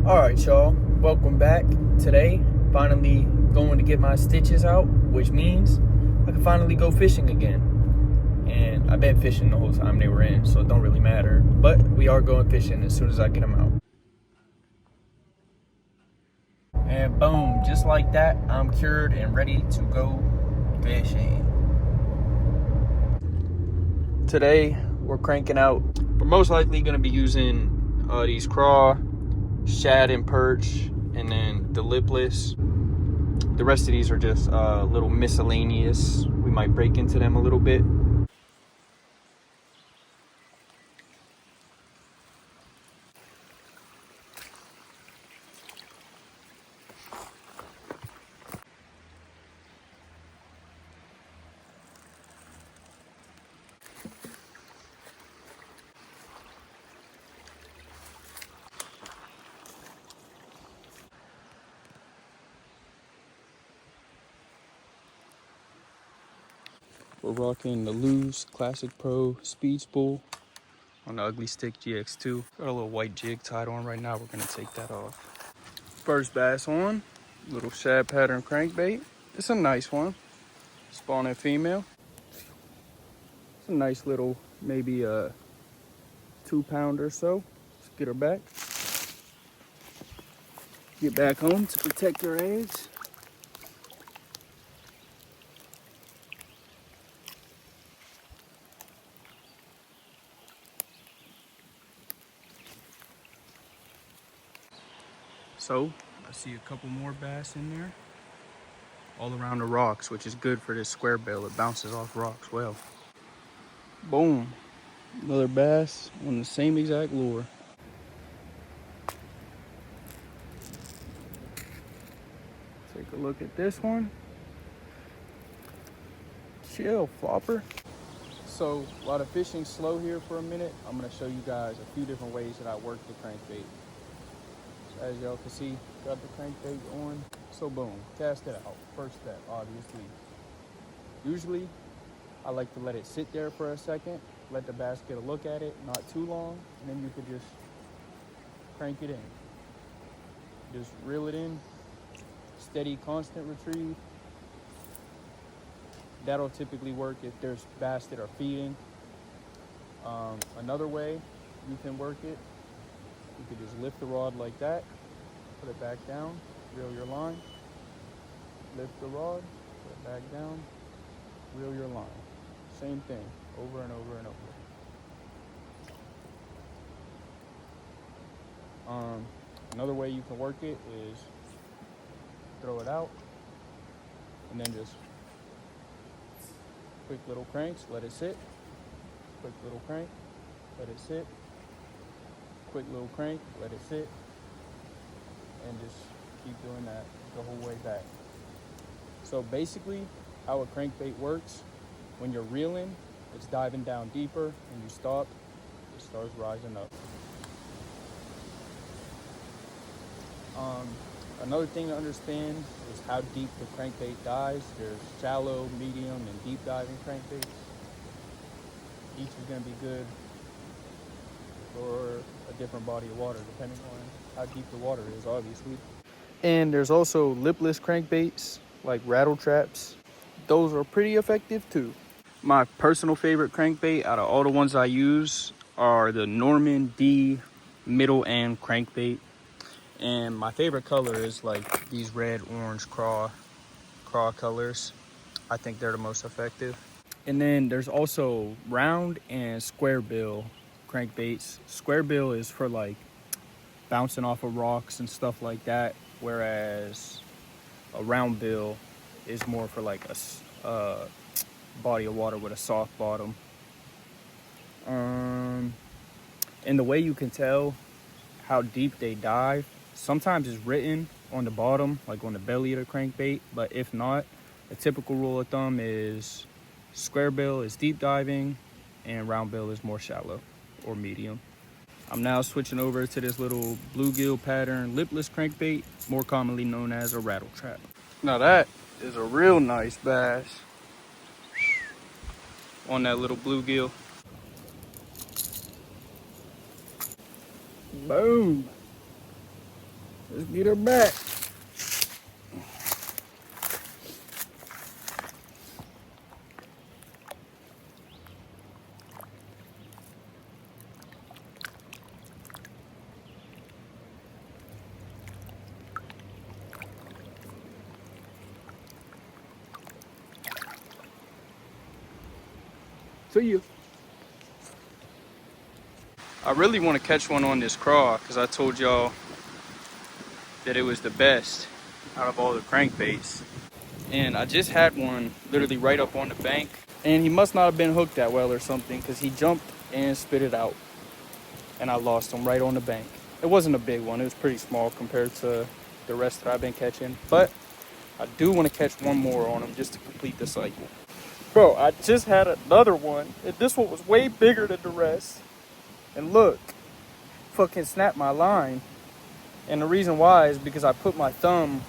All right, y'all, welcome back. Today, finally going to get my stitches out, which means I can finally go fishing again. And I've been fishing the whole time they were in, so it don't really matter. But we are going fishing as soon as I get them out. And boom, just like that, I'm cured and ready to go fishing. Today, we're cranking out. We're most likely going to be using these craw, shad and perch, and then the lipless. The rest of these are just little miscellaneous. We might break into them a little bit. We're rocking the loose Classic Pro Speed Spool on the Ugly Stick GX2. Got a little white jig tied on right now. We're gonna take that off. First bass on, little shad pattern crankbait. It's a nice one. Spawning female. It's a nice little, maybe a 2-pound or so. Let's get her back. Get back home to protect her eggs. So, I see a couple more bass in there. All around the rocks, which is good for this square bill. It bounces off rocks well. Boom. Another bass on the same exact lure. Take a look at this one. Chill, flopper. So, while the fishing's slow here for a minute, I'm going to show you guys a few different ways that I work the crankbait. So as y'all can see, got the crankbait on. So boom, cast it out. First step, obviously. Usually, I like to let it sit there for a second, let the bass get a look at it, not too long, and then you could just crank it in. Just reel it in, steady, constant retrieve. That'll typically work if there's bass that are feeding. Another way you can work it, you could just lift the rod like that, put it back down, reel your line, lift the rod, put it back down, reel your line. Same thing, over and over and over. Another way you can work it is throw it out and then just quick little cranks, let it sit, quick little crank, let it sit, quick little crank, let it sit, and just keep doing that the whole way back. So basically, how a crankbait works, when you're reeling, it's diving down deeper, and you stop, it starts rising up. Another thing to understand is how deep the crankbait dives. There's shallow, medium, and deep diving crankbaits. Each is going to be good for a different body of water, depending on how deep the water is, obviously. And there's also lipless crankbaits, like rattle traps. Those are pretty effective too. My personal favorite crankbait out of all the ones I use are the Norman D middle end crankbait. And my favorite color is like these red, orange craw colors. I think they're the most effective. And then there's also round and square bill crankbaits. Square bill is for like bouncing off of rocks and stuff like that, whereas a round bill is more for like a body of water with a soft bottom. And the way you can tell how deep they dive, sometimes it's written on the bottom, like on the belly of the crankbait, but if not, a typical rule of thumb is square bill is deep diving and round bill is more shallow or medium. I'm now switching over to this little bluegill pattern lipless crankbait, more commonly known as a rattle trap. Now that is a real nice bass on that little bluegill. Boom. Let's get her back. See you. I really want to catch one on this craw because I told y'all that it was the best out of all the crankbaits. And I just had one literally right up on the bank. And he must not have been hooked that well or something because he jumped and spit it out. And I lost him right on the bank. It wasn't a big one. It was pretty small compared to the rest that I've been catching. But I do want to catch one more on him just to complete the cycle. Bro, I just had another one. And this one was way bigger than the rest. And look, fucking snapped my line. And the reason why is because I put my thumb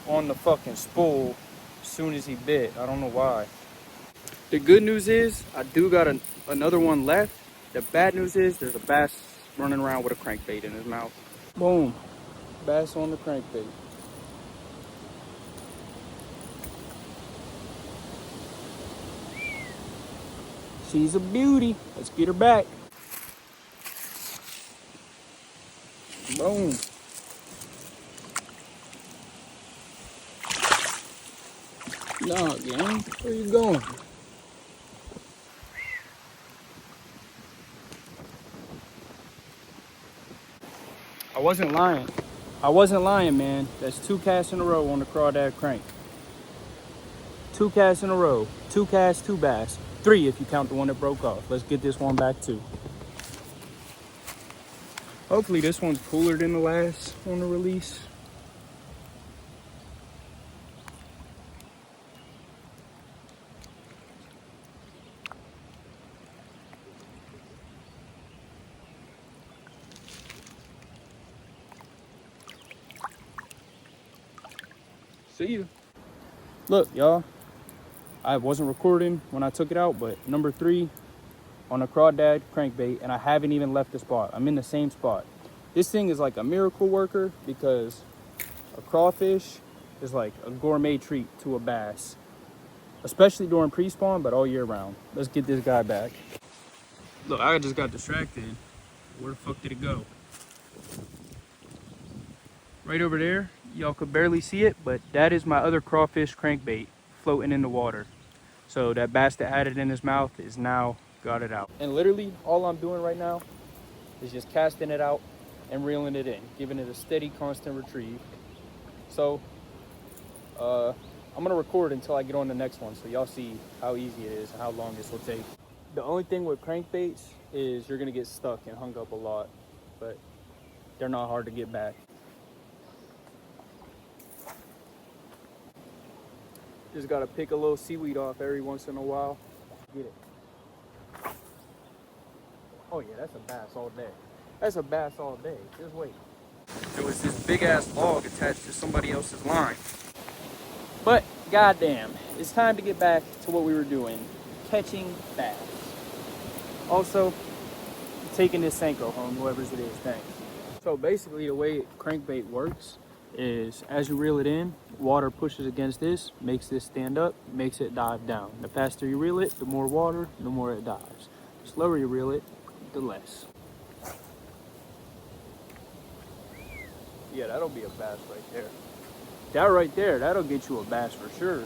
on the fucking spool as soon as he bit. I don't know why. The good news is I do got another one left. The bad news is there's a bass running around with a crankbait in his mouth. Boom. Bass on the crankbait. She's a beauty. Let's get her back. Boom. Nah, gang, where you going? I wasn't lying. I wasn't lying, man. That's 2 casts in a row on the crawdad crank. 2 casts in a row. 2 casts, 2 bass. 3 if you count the one that broke off. Let's get this one back too. Hopefully this one's cooler than the last on the release. See you. Look, y'all. I wasn't recording when I took it out, but number 3 on a crawdad crankbait, and I haven't even left the spot. I'm in the same spot. This thing is like a miracle worker because a crawfish is like a gourmet treat to a bass, especially during pre-spawn, but all year round. Let's get this guy back. Look, I just got distracted. Where the fuck did it go? Right over there. Y'all could barely see it, but that is my other crawfish crankbait floating in the water. So that bass that had it in his mouth is now got it out. And literally all I'm doing right now is just casting it out and reeling it in, giving it a steady, constant retrieve. So I'm gonna record until I get on the next one so y'all see how easy it is and how long this will take. The only thing with crankbaits is you're gonna get stuck and hung up a lot, but they're not hard to get back. Just gotta pick a little seaweed off every once in a while. Get it. Oh yeah, that's a bass all day. That's a bass all day. Just wait. There was this big ass log attached to somebody else's line. But goddamn, it's time to get back to what we were doing. Catching bass. Also, taking this Senko home, whoever's it is, thanks. So basically the way crankbait works is as you reel it in, water pushes against this, makes this stand up, makes it dive down. The faster you reel it, the more water, the more it dives. The slower you reel it, the less. Yeah, that'll be a bass right there. That right there, that'll get you a bass for sure.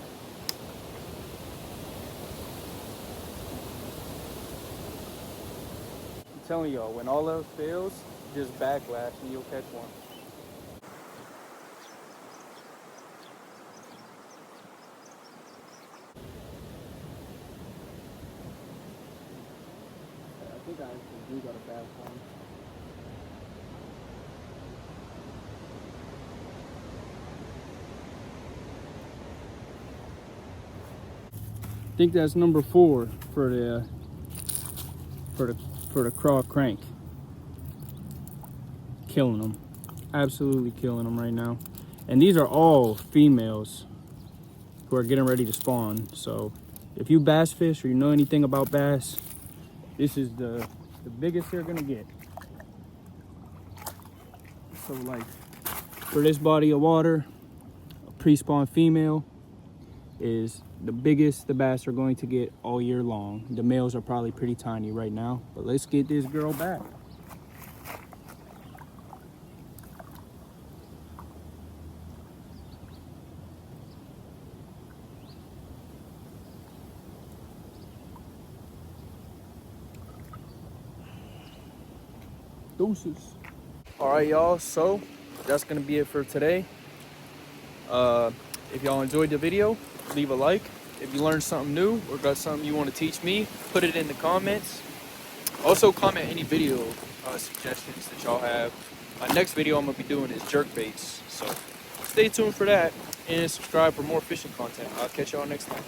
I'm telling y'all, when all else fails, just backlash and you'll catch one. I think I actually do got a bass one. I think that's number 4 for the craw crank. Killing them, absolutely killing them right now. And these are all females who are getting ready to spawn. So if you bass fish or you know anything about bass, this is the biggest they're gonna get. So like for this body of water, a pre-spawn female is the biggest the bass are going to get all year long. The males are probably pretty tiny right now, but let's get this girl back. Deuces. All right, y'all, so that's gonna be it for today. If y'all enjoyed the video, leave a like. If you learned something new or got something you want to teach me, put it in the comments. Also comment any video suggestions that y'all have. Next video I'm gonna be doing is jerk baits, so stay tuned for that and subscribe for more fishing content. I'll catch y'all next time.